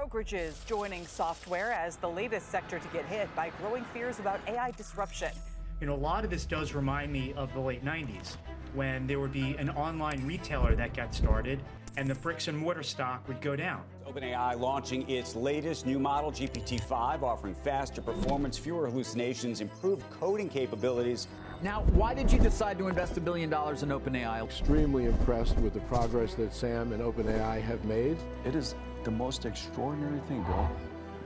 brokerages joining software as the latest sector to get hit by growing fears about AI disruption. You know, a lot of this does remind me of the late 90s when there would be an online retailer that got started and the bricks and mortar stock would go down. OpenAI launching its latest new model, GPT-5, offering faster performance, fewer hallucinations, improved coding capabilities. Now, why did you decide to invest $1 billion in OpenAI? Extremely impressed with the progress that Sam and OpenAI have made. It is the most extraordinary thing, Bill,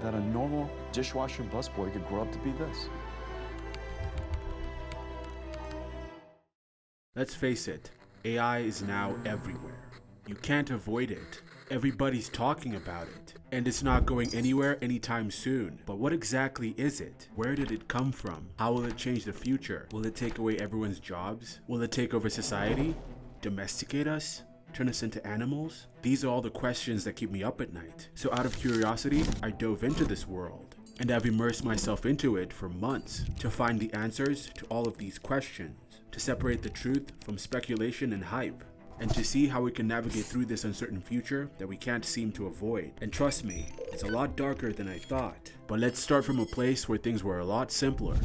that a normal dishwasher busboy could grow up to be this. Let's face it, AI is now everywhere. You can't avoid it. Everybody's talking about it. And it's not going anywhere anytime soon. But what exactly is it? Where did it come from? How will it change the future? Will it take away everyone's jobs? Will it take over society? Domesticate us? Turn us into animals? These are all the questions that keep me up at night. So out of curiosity, I dove into this world. And I've immersed myself into it for months to find the answers to all of these questions, to separate the truth from speculation and hype, and to see how we can navigate through this uncertain future that we can't seem to avoid. And trust me, it's a lot darker than I thought. But let's start from a place where things were a lot simpler.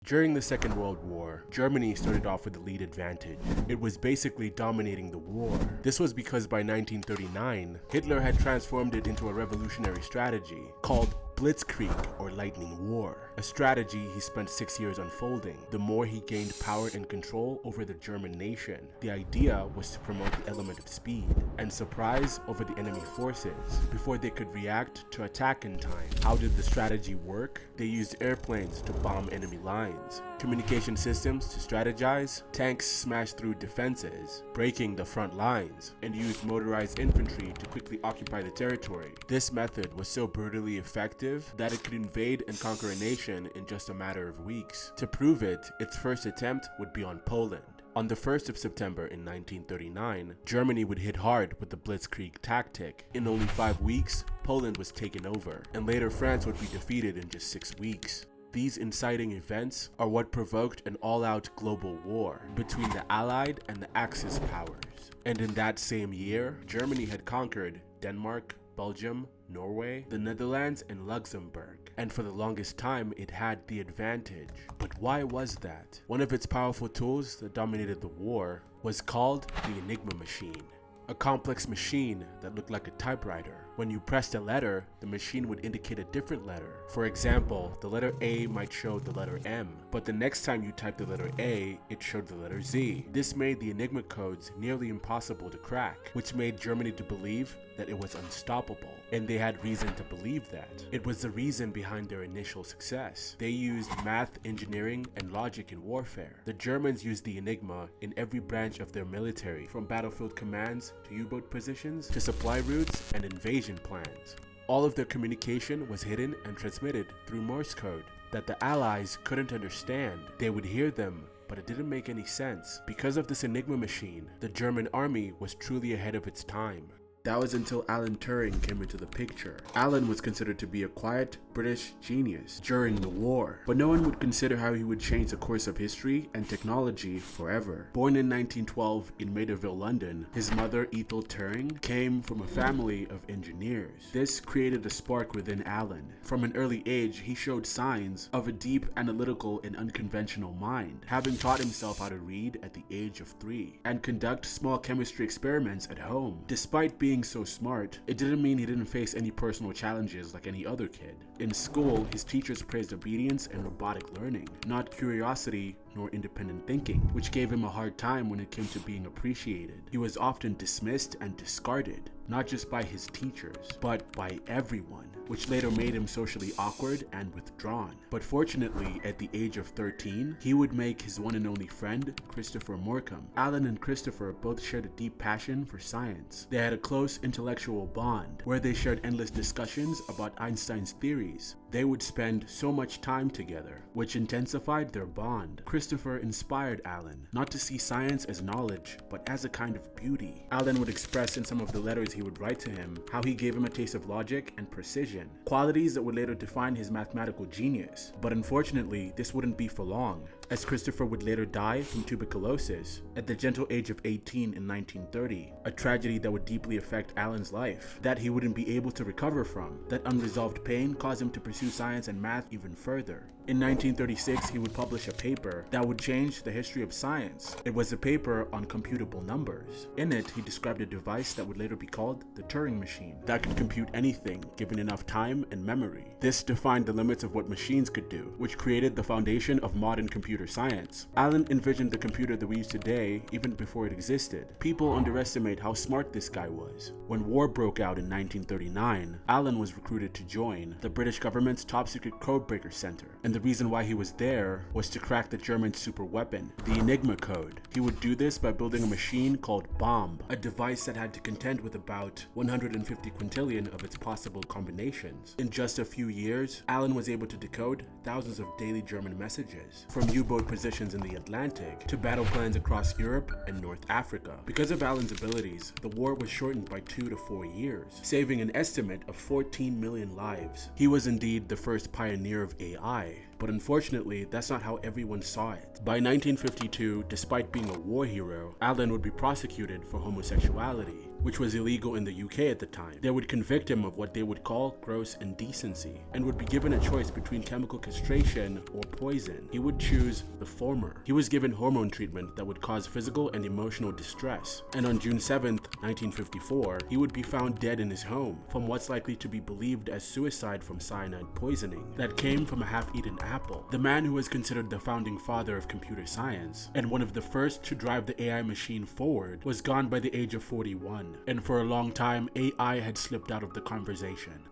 During the Second World War, Germany started off with the lead advantage. It was basically dominating the war. This was because by 1939, Hitler had transformed it into a revolutionary strategy called Blitzkrieg, or Lightning War, a strategy he spent 6 years unfolding. The more he gained power and control over the German nation, the idea was to promote the element of speed and surprise over the enemy forces before they could react to attack in time. How did the strategy work? They used airplanes to bomb enemy lines, communication systems to strategize, tanks smashed through defenses, breaking the front lines, and used motorized infantry to quickly occupy the territory. This method was so brutally effective that it could invade and conquer a nation in just a matter of weeks. To prove it, its first attempt would be on Poland. On the 1st of September in 1939, Germany would hit hard with the Blitzkrieg tactic. In only 5 weeks, Poland was taken over, and later France would be defeated in just 6 weeks. These inciting events are what provoked an all-out global war between the Allied and the Axis powers. And in that same year, Germany had conquered Denmark, Belgium, Norway, the Netherlands, and Luxembourg. And for the longest time, it had the advantage. But why was that? One of its powerful tools that dominated the war was called the Enigma machine. A complex machine that looked like a typewriter. When you pressed a letter, the machine would indicate a different letter. For example, the letter A might show the letter M, but the next time you typed the letter A, it showed the letter Z. This made the Enigma codes nearly impossible to crack, which made Germany to believe that it was unstoppable. And they had reason to believe that. It was the reason behind their initial success. They used math, engineering, and logic in warfare. The Germans used the Enigma in every branch of their military, from battlefield commands to U-boat positions to supply routes and invasion plans. All of their communication was hidden and transmitted through Morse code that the Allies couldn't understand. They would hear them, but it didn't make any sense. Because of this Enigma machine, the German army was truly ahead of its time. That was until Alan Turing came into the picture. Alan was considered to be a quiet British genius during the war, but no one would consider how he would change the course of history and technology forever. Born in 1912 in Maidaville, London, his mother, Ethel Turing, came from a family of engineers. This created a spark within Alan. From an early age, he showed signs of a deep, analytical, and unconventional mind, having taught himself how to read at the age of 3 and conduct small chemistry experiments at home. Despite being so smart, it didn't mean he didn't face any personal challenges like any other kid. In school, his teachers praised obedience and robotic learning, not curiosity nor independent thinking, which gave him a hard time when it came to being appreciated. He was often dismissed and discarded, not just by his teachers, but by everyone, which later made him socially awkward and withdrawn. But fortunately, at the age of 13, he would make his one and only friend, Christopher Morcom. Alan and Christopher both shared a deep passion for science. They had a close intellectual bond, where they shared endless discussions about Einstein's theories. They would spend so much time together, which intensified their bond. Christopher inspired Alan not to see science as knowledge, but as a kind of beauty. Alan would express in some of the letters he would write to him how he gave him a taste of logic and precision, qualities that would later define his mathematical genius. But unfortunately, this wouldn't be for long. as Christopher would later die from tuberculosis at the gentle age of 18 in 1930, a tragedy that would deeply affect Alan's life, that he wouldn't be able to recover from. That unresolved pain caused him to pursue science and math even further. In 1936, he would publish a paper that would change the history of science. It was a paper on computable numbers. In it, he described a device that would later be called the Turing machine, that could compute anything given enough time and memory. This defined the limits of what machines could do, which created the foundation of modern computer science. Alan envisioned the computer that we use today even before it existed. People underestimate how smart this guy was. When war broke out in 1939, Alan was recruited to join the British government's top-secret codebreaker center, and the reason why he was there was to crack the German super weapon, the Enigma code. He would do this by building a machine called Bomb, a device that had to contend with about 150 quintillion of its possible combinations. In just a few years, Alan was able to decode thousands of daily German messages, from U-boat positions in the Atlantic to battle plans across Europe and North Africa. Because of Alan's abilities, the war was shortened by 2 to 4 years, saving an estimate of 14 million lives. He was indeed the first pioneer of AI, but unfortunately, that's not how everyone saw it. By 1952, despite being a war hero, Alan would be prosecuted for homosexuality, which was illegal in the UK at the time. They would convict him of what they would call gross indecency, and would be given a choice between chemical castration or poison. He would choose the former. He was given hormone treatment that would cause physical and emotional distress, and on June 7th, 1954, he would be found dead in his home from what's likely to be believed as suicide from cyanide poisoning that came from a half-eaten apple. The man who was considered the founding father of computer science, and one of the first to drive the AI machine forward, was gone by the age of 41. And for a long time, AI had slipped out of the conversation.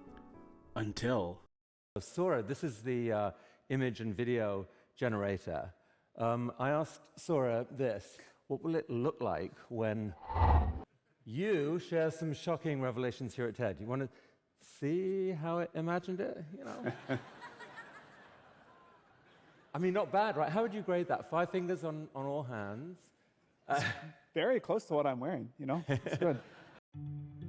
Until... Sora, this is the image and video generator. I asked Sora this: what will it look like when you share some shocking revelations here at TED? You want to see how it imagined it? You know? I mean, not bad, right? How would you grade that? 5 fingers on all hands. Very close to what I'm wearing, you know? It's good.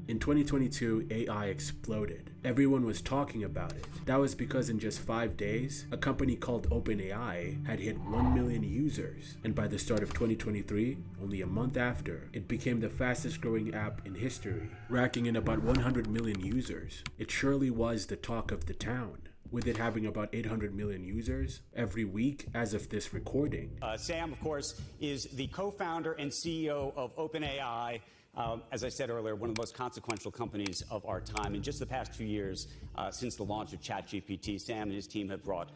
In 2022, AI exploded. Everyone was talking about it. That was because in just 5 days, a company called OpenAI had hit 1 million users. And by the start of 2023, only a month after, it became the fastest growing app in history, racking in about 100 million users. It surely was the talk of the town, with it having about 800 million users every week as of this recording. Sam, of course, is the co-founder and CEO of OpenAI. As I said earlier, one of the most consequential companies of our time. In just the past 2 years, since the launch of chatgpt, Sam and his team have brought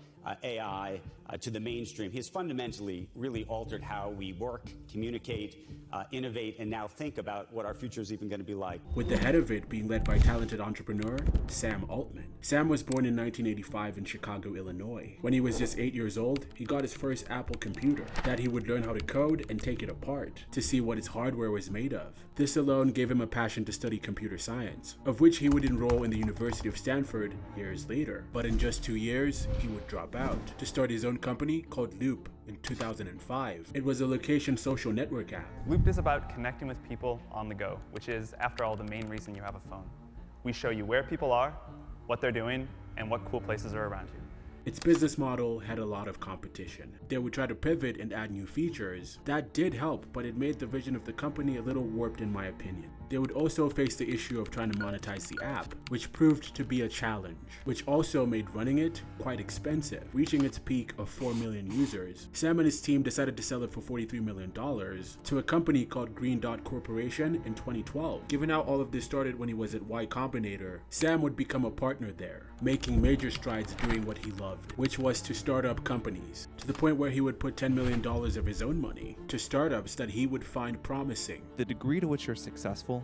AI to the mainstream. He has fundamentally really altered how we work, communicate, innovate, and now think about what our future is even going to be like. With the head of it being led by talented entrepreneur Sam Altman. Sam was born in 1985 in Chicago, Illinois. When he was just 8 years old, he got his first Apple computer that he would learn how to code and take it apart to see what its hardware was made of. This alone gave him a passion to study computer science, of which he would enroll in the University of Stanford years later. But in just 2 years, he would drop out to start his own company called Loop in 2005. It was a location social network app. Loop is about connecting with people on the go, which is, after all, the main reason you have a phone. We show you where people are, what they're doing, and what cool places are around you. Its business model had a lot of competition. They would try to pivot and add new features. That did help, but it made the vision of the company a little warped in my opinion. They would also face the issue of trying to monetize the app, which proved to be a challenge, which also made running it quite expensive. Reaching its peak of 4 million users, Sam and his team decided to sell it for $43 million to a company called Green Dot Corporation in 2012. Given how all of this started when he was at Y Combinator, Sam would become a partner there, making major strides doing what he loved, which was to start up companies, to the point where he would put $10 million of his own money to startups that he would find promising. The degree to which you're successful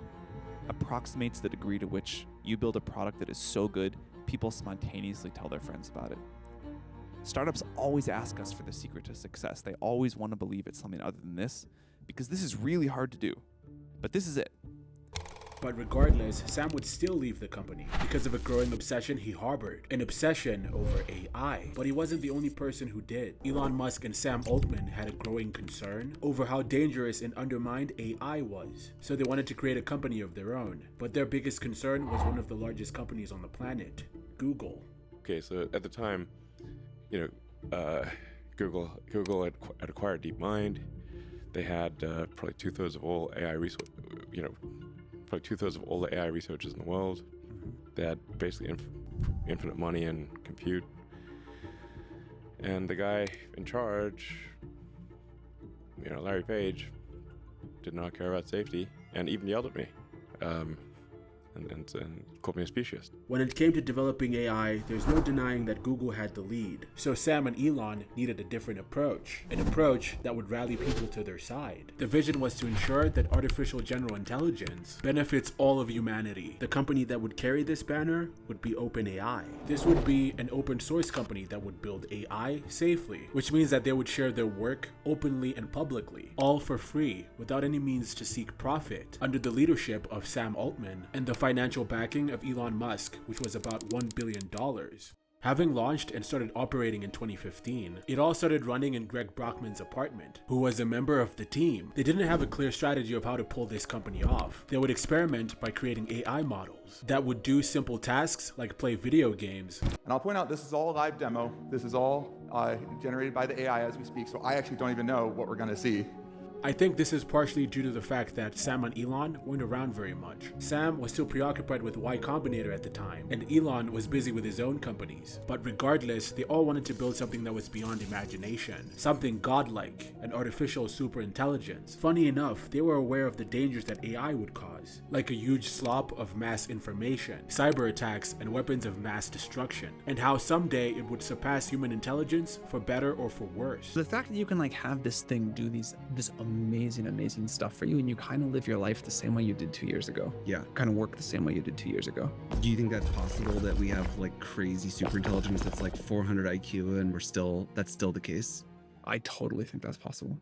approximates the degree to which you build a product that is so good, people spontaneously tell their friends about it. Startups always ask us for the secret to success. They always want to believe it's something other than this, because this is really hard to do. But this is it. But regardless, Sam would still leave the company because of a growing obsession he harbored, an obsession over AI. But he wasn't the only person who did. Elon Musk and Sam Altman had a growing concern over how dangerous and undermined AI was, so they wanted to create a company of their own. But their biggest concern was one of the largest companies on the planet, Google. Okay, so at the time, Google had acquired DeepMind. They had probably 2/3 of all AI research, probably 2/3 of all the AI researchers in the world. They had basically infinite money and compute. And the guy in charge, Larry Page, did not care about safety and even yelled at me. And called me a speciesist. When it came to developing AI, there's no denying that Google had the lead. So Sam and Elon needed a different approach, an approach that would rally people to their side. The vision was to ensure that artificial general intelligence benefits all of humanity. The company that would carry this banner would be OpenAI. This would be an open source company that would build AI safely, which means that they would share their work openly and publicly, all for free, without any means to seek profit, under the leadership of Sam Altman and the financial backing of Elon Musk, which was about $1 billion. Having launched and started operating in 2015, it all started running in Greg Brockman's apartment, who was a member of the team. They didn't have a clear strategy of how to pull this company off. They would experiment by creating AI models that would do simple tasks like play video games. And I'll point out, this is all a live demo. This is all generated by the AI as we speak, so I actually don't even know what we're going to see. I think this is partially due to the fact that Sam and Elon weren't around very much. Sam was still preoccupied with Y Combinator at the time, and Elon was busy with his own companies. But regardless, they all wanted to build something that was beyond imagination, something godlike, an artificial superintelligence. Funny enough, they were aware of the dangers that AI would cause, like a huge slop of mass information, cyber attacks, and weapons of mass destruction, and how someday it would surpass human intelligence for better or for worse. The fact that you can have this thing do this amazing stuff for you, and you kind of live your life the same way you did 2 years ago. Yeah. Kind of work the same way you did 2 years ago. Do you think that's possible, that we have crazy super intelligence that's 400 IQ and that's still the case? I totally think that's possible.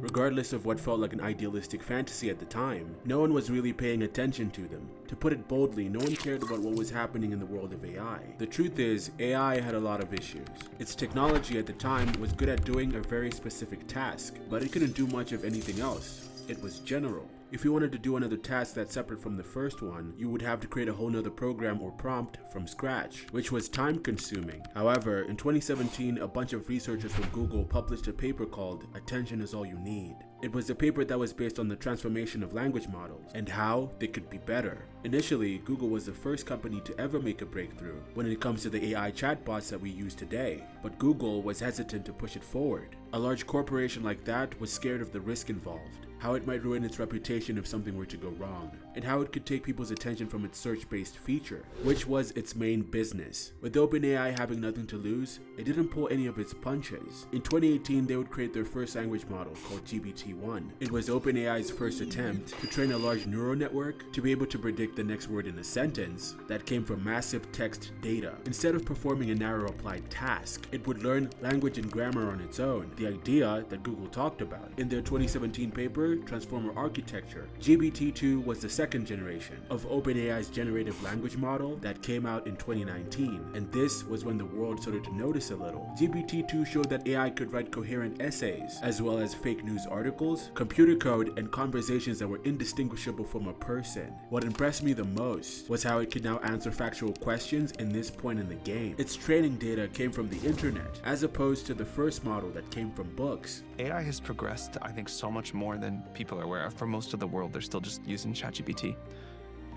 Regardless of what felt like an idealistic fantasy at the time, no one was really paying attention to them. To put it boldly, no one cared about what was happening in the world of AI. The truth is, AI had a lot of issues. Its technology at the time was good at doing a very specific task, but it couldn't do much of anything else. It was general. If you wanted to do another task that's separate from the first one, you would have to create a whole nother program or prompt from scratch, which was time consuming. However, in 2017, a bunch of researchers from Google published a paper called "Attention is All You Need." It was a paper that was based on the transformation of language models and how they could be better. Initially, Google was the first company to ever make a breakthrough when it comes to the AI chatbots that we use today, but Google was hesitant to push it forward. A large corporation like that was scared of the risk involved, how it might ruin its reputation if something were to go wrong, and how it could take people's attention from its search-based feature, which was its main business. With OpenAI having nothing to lose, it didn't pull any of its punches. In 2018, they would create their first language model called GPT-1. It was OpenAI's first attempt to train a large neural network to be able to predict the next word in a sentence that came from massive text data. Instead of performing a narrow applied task, it would learn language and grammar on its own, the idea that Google talked about. In their 2017 paper, Transformer Architecture, GPT-2 was the second generation of OpenAI's generative language model that came out in 2019, and this was when the world started to notice a little. GPT-2 showed that AI could write coherent essays, as well as fake news articles, computer code, and conversations that were indistinguishable from a person. What impressed me the most was how it could now answer factual questions in this point in the game. Its training data came from the internet, as opposed to the first model that came from books. AI has progressed, I think, so much more than people are aware of. For most of the world, they're still just using ChatGPT.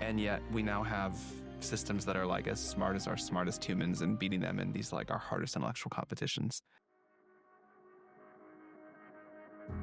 And yet we now have systems that are as smart as our smartest humans and beating them in these our hardest intellectual competitions.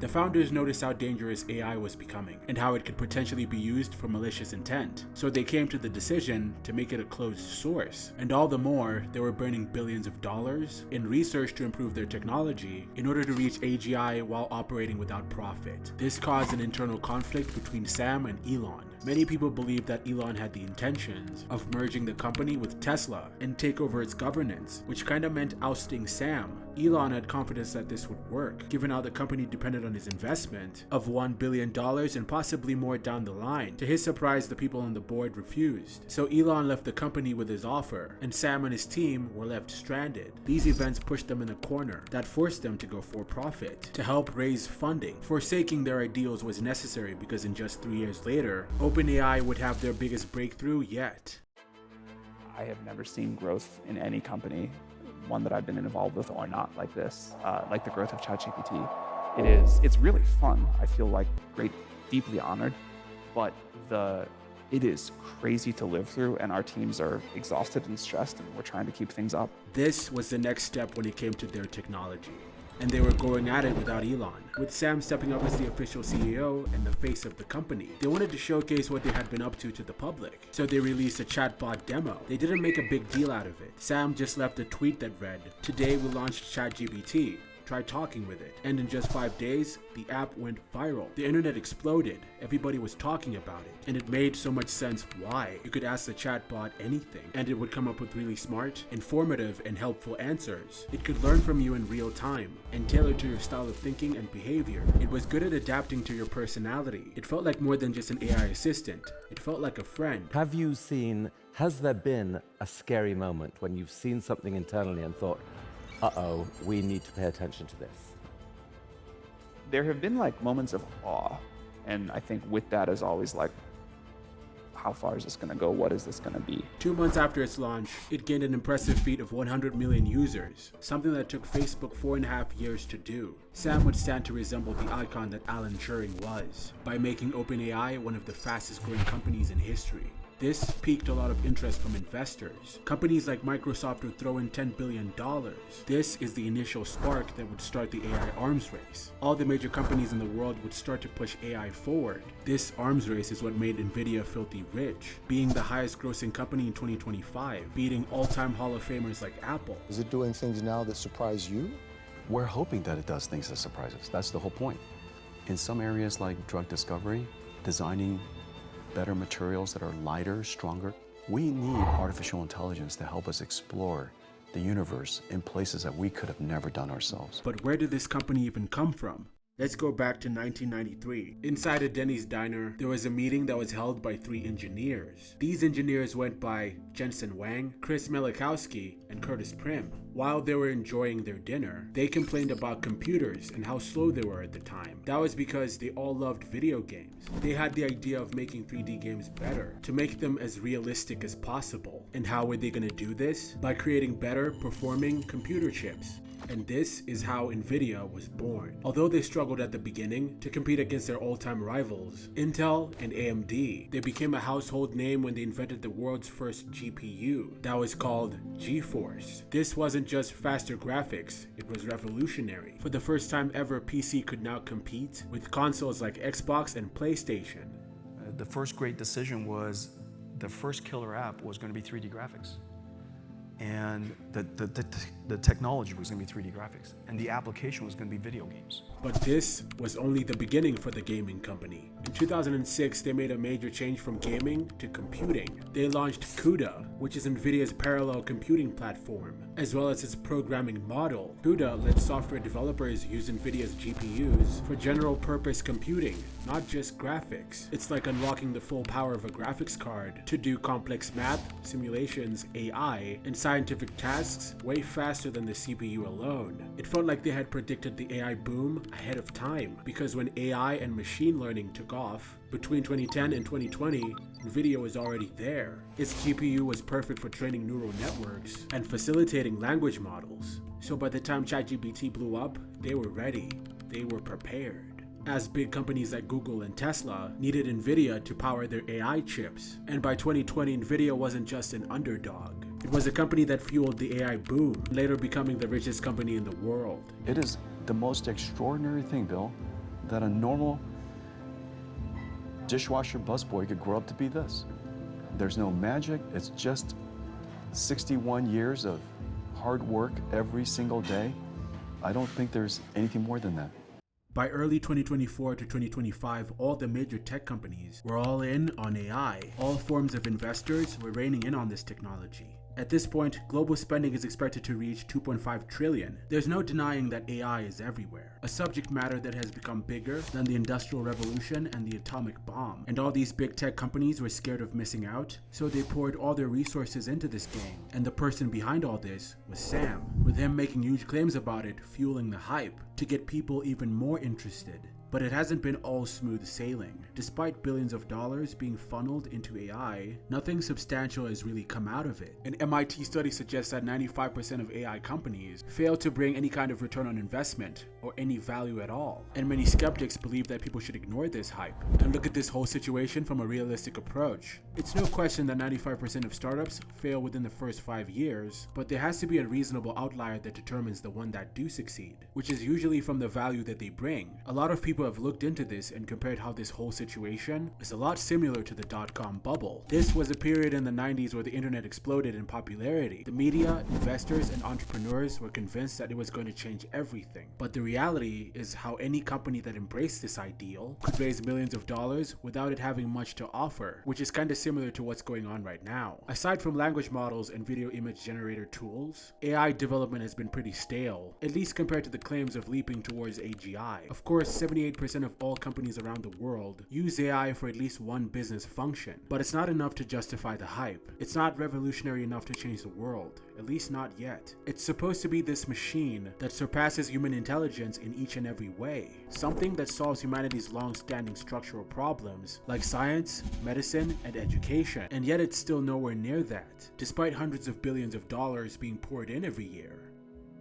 The founders noticed how dangerous AI was becoming and how it could potentially be used for malicious intent, so they came to the decision to make it a closed source. And all the more, they were burning billions of dollars in research to improve their technology in order to reach AGI while operating without profit. This caused an internal conflict between Sam and Elon. Many people believe that Elon had the intentions of merging the company with Tesla and take over its governance, which kinda meant ousting Sam. Elon had confidence that this would work, given how the company depended on his investment of $1 billion and possibly more down the line. To his surprise, the people on the board refused. So Elon left the company with his offer, and Sam and his team were left stranded. These events pushed them in a corner that forced them to go for profit. To help raise funding, forsaking their ideals was necessary because in just 3 years later, OpenAI would have their biggest breakthrough yet. I have never seen growth in any company, one that I've been involved with or not, like this, like the growth of ChatGPT. It's really fun. I feel like deeply honored, but it is crazy to live through, and our teams are exhausted and stressed, and we're trying to keep things up. This was the next step when it came to their technology, and they were going at it without Elon. With Sam stepping up as the official CEO and the face of the company, they wanted to showcase what they had been up to the public, so they released a chatbot demo. They didn't make a big deal out of it. Sam just left a tweet that read, "Today we launched ChatGPT. Try talking with it." And in just 5 days, the app went viral. The internet exploded. Everybody was talking about it. And it made so much sense why. You could ask the chatbot anything, and it would come up with really smart, informative, and helpful answers. It could learn from you in real time and tailor to your style of thinking and behavior. It was good at adapting to your personality. It felt like more than just an AI assistant. It felt like a friend. Has there been a scary moment when you've seen something internally and thought, uh-oh, we need to pay attention to this? There have been like moments of awe, and I think with that is always like, how far is this going to go? What is this going to be? 2 months after its launch, it gained an impressive feat of 100 million users, something that took Facebook 4.5 years to do. Sam would stand to resemble the icon that Alan Turing was, by making OpenAI one of the fastest growing companies in history. This piqued a lot of interest from investors. Companies like Microsoft would throw in $10 billion. This is the initial spark that would start the AI arms race. All the major companies in the world would start to push AI forward. This arms race is what made Nvidia filthy rich, being the highest grossing company in 2025, beating all-time Hall of Famers like Apple. Is it doing things now that surprise you? We're hoping that it does things that surprise us. That's the whole point. In some areas like drug discovery, designing better materials that are lighter, stronger, we need artificial intelligence to help us explore the universe in places that we could have never done ourselves. But where did this company even come from? Let's go back to 1993. Inside a Denny's diner, there was a meeting that was held by 3 engineers. These engineers went by Jensen Huang, Chris Melikowski, and Curtis Prim. While they were enjoying their dinner, they complained about computers and how slow they were at the time. That was because they all loved video games. They had the idea of making 3D games better, to make them as realistic as possible. And how were they going to do this? By creating better performing computer chips. And this is how Nvidia was born. Although they struggled at the beginning to compete against their all-time rivals, Intel and AMD, they became a household name when they invented the world's first GPU that was called GeForce. This wasn't just faster graphics, it was revolutionary. For the first time ever, PC could now compete with consoles like Xbox and PlayStation. The first great decision was the first killer app was going to be 3D graphics. And the technology was going to be 3D graphics, and the application was going to be video games. But this was only the beginning for the gaming company. In 2006, they made a major change from gaming to computing. They launched CUDA, which is Nvidia's parallel computing platform, as well as its programming model. CUDA lets software developers use Nvidia's GPUs for general purpose computing, not just graphics. It's like unlocking the full power of a graphics card to do complex math, simulations, AI, and scientific tasks way faster than the CPU alone. It felt like they had predicted the AI boom ahead of time, because when AI and machine learning took off, between 2010 and 2020, Nvidia was already there. Its GPU was perfect for training neural networks and facilitating language models. So by the time ChatGPT blew up, they were ready. They were prepared. As big companies like Google and Tesla needed Nvidia to power their AI chips. And by 2020, Nvidia wasn't just an underdog. It was a company that fueled the AI boom, later becoming the richest company in the world. It is the most extraordinary thing, Bill, that a normal dishwasher busboy could grow up to be this. There's no magic, it's just 61 years of hard work every single day. I don't think there's anything more than that. By early 2024 to 2025, all the major tech companies were all in on AI. All forms of investors were reining in on this technology. At this point, global spending is expected to reach $2.5 trillion. There's no denying that AI is everywhere, a subject matter that has become bigger than the Industrial Revolution and the atomic bomb. And all these big tech companies were scared of missing out, so they poured all their resources into this game. And the person behind all this was Sam, with him making huge claims about it, fueling the hype to get people even more interested. But it hasn't been all smooth sailing. Despite billions of dollars being funneled into AI, nothing substantial has really come out of it. An MIT study suggests that 95% of AI companies fail to bring any kind of return on investment or any value at all. And many skeptics believe that people should ignore this hype and look at this whole situation from a realistic approach. It's no question that 95% of startups fail within the first 5 years, but there has to be a reasonable outlier that determines the one that do succeed, which is usually from the value that they bring. A lot of people have looked into this and compared how this whole situation is a lot similar to the dot-com bubble. This was a period in the 90s where the internet exploded in popularity. The media, investors, and entrepreneurs were convinced that it was going to change everything. But the reality is how any company that embraced this ideal could raise millions of dollars without it having much to offer, which is kind of similar to what's going on right now. Aside from language models and video image generator tools, AI development has been pretty stale, at least compared to the claims of leaping towards AGI. Of course, 78% of all companies around the world use AI for at least one business function, but it's not enough to justify the hype. It's not revolutionary enough to change the world, at least not yet. It's supposed to be this machine that surpasses human intelligence in each and every way, something that solves humanity's long-standing structural problems like science, medicine, and education, and yet it's still nowhere near that, despite hundreds of billions of dollars being poured in every year.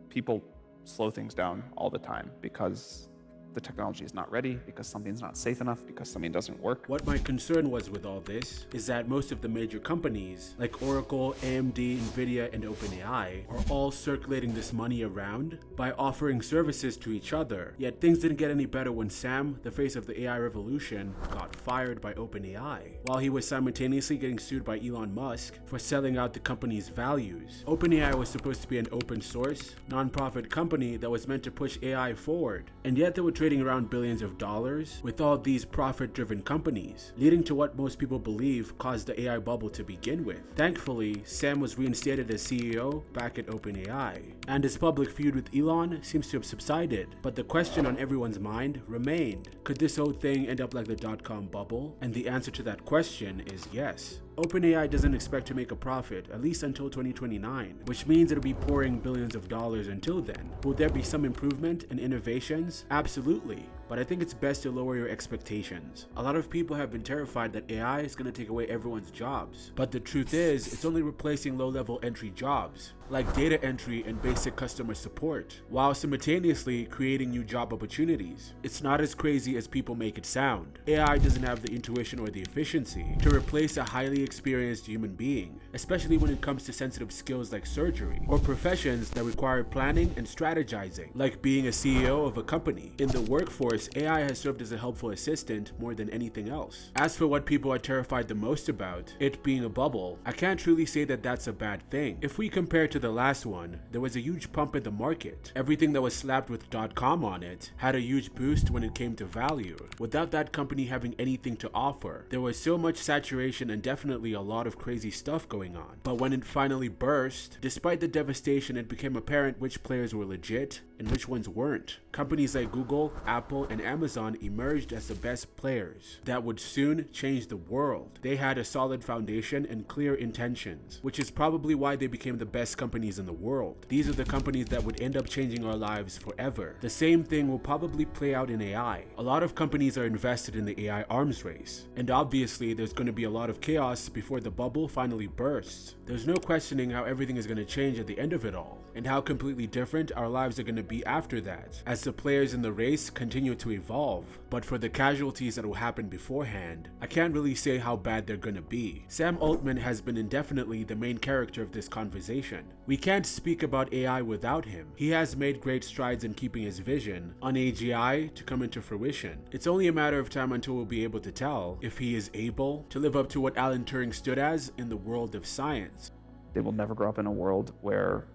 People slow things down all the time because the technology is not ready, because something's not safe enough, because something doesn't work. What my concern was with all this is that most of the major companies like Oracle, AMD, Nvidia, and OpenAI are all circulating this money around by offering services to each other. Yet things didn't get any better when Sam, the face of the AI revolution, got fired by OpenAI, while he was simultaneously getting sued by Elon Musk for selling out the company's values. OpenAI was supposed to be an open source, non-profit company that was meant to push AI forward, and yet they were trading around billions of dollars with all these profit-driven companies, leading to what most people believe caused the AI bubble to begin with. Thankfully, Sam was reinstated as CEO back at OpenAI, and his public feud with Elon seems to have subsided, but the question on everyone's mind remained. Could this whole thing end up like the dot-com bubble? And the answer to that question is yes. OpenAI doesn't expect to make a profit, at least until 2029, which means it'll be pouring billions of dollars until then. Will there be some improvement and innovations? Absolutely, but I think it's best to lower your expectations. A lot of people have been terrified that AI is going to take away everyone's jobs, but the truth is, it's only replacing low-level entry jobs, like data entry and basic customer support, while simultaneously creating new job opportunities. It's not as crazy as people make it sound. AI doesn't have the intuition or the efficiency to replace a highly experienced human being, especially when it comes to sensitive skills like surgery, or professions that require planning and strategizing, like being a CEO of a company. In the workforce, AI has served as a helpful assistant more than anything else. As for what people are terrified the most about, it being a bubble, I can't truly say that that's a bad thing. If we compare to the last one, there was a huge pump in the market. Everything that was slapped with .com on it had a huge boost when it came to value. Without that company having anything to offer, there was so much saturation and definitely a lot of crazy stuff going on. But when it finally burst, despite the devastation, it became apparent which players were legit and which ones weren't. Companies like Google, Apple, and Amazon emerged as the best players that would soon change the world. They had a solid foundation and clear intentions, which is probably why they became the best companies in the world. These are the companies that would end up changing our lives forever. The same thing will probably play out in AI. A lot of companies are invested in the AI arms race, and obviously there's going to be a lot of chaos before the bubble finally bursts. There's no questioning how everything is going to change at the end of it all, and how completely different our lives are going to be after that, as the players in the race continue to evolve. But for the casualties that will happen beforehand, I can't really say how bad they're going to be. Sam Altman has been indefinitely the main character of this conversation. We can't speak about AI without him. He has made great strides in keeping his vision on AGI to come into fruition. It's only a matter of time until we'll be able to tell if he is able to live up to what Alan Turing stood as in the world of science. They will never grow up in a world where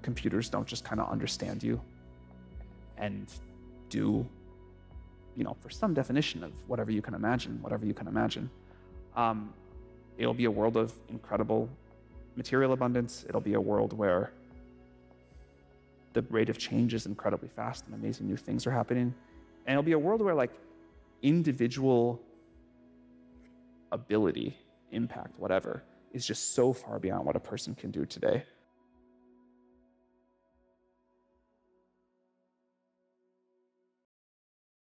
computers don't just kind of understand you and do for some definition of whatever you can imagine, it'll be a world of incredible material abundance. It'll be a world where the rate of change is incredibly fast and amazing new things are happening. And it'll be a world where like individual ability, impact, whatever, is just so far beyond what a person can do today.